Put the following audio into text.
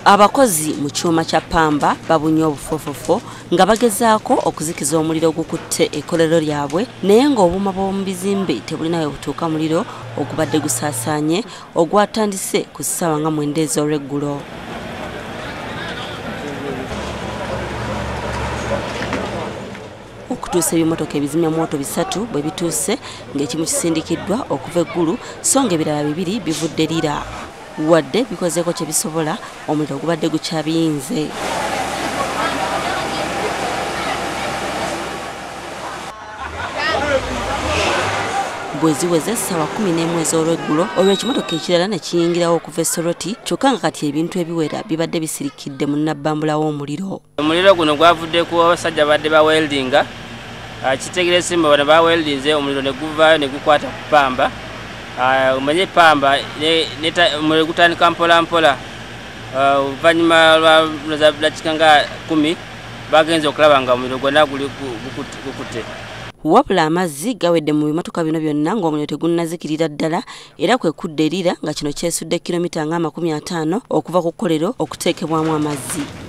Abakozi mu kyuma kya pamba babunye obufofofo nga bagezaako okuzikiza omuliro ogukutte ekkolero lyabwe naye ng'obuuma bw'omu bizimbe tebulinawe butuuka muliro ogubadde gusaasaanye ogwatandise ku ssaawa nga 9 ez'olweggulo. Okutuusa ebimotoka ebizimya mwoto 3 bwe bituuse ng'ekimu kisindikiddwa okuva eggulu so ng'ebirala 2 bivudde lira. Wadde bikozeeko kye bisobola omuliro gubadde gukyabiyinze. Bwe ziweze ssaawa 11 ez'olweggulo olwo ekimotoka ekirala ne kiyingirawo okuva e Soroti kyokka nga kati ebintu ebiwera bibadde bisirikidde mu nnabbambula w'omuliro. Omuliro guno gwavudde ku abasajja badde ba weldinga. Kitegereza mba bano ba weldinze omuliro ne guvaayo ne gukwata ku pamba. Umanye pamba omuliro gutandika mpola mpola. Oluvannyuma lwa dakiika nga 10 bagenze okulaba nga omuliro gwonna gukutte. Wabula amazzi gawedde mu bimotoka bino byonna ng'omuliro tegunnazikirira ddala era kwe kudda erira nga kino kyesudde kilomita nga 50 okuva ku kkolero okuteekebwamu amazzi.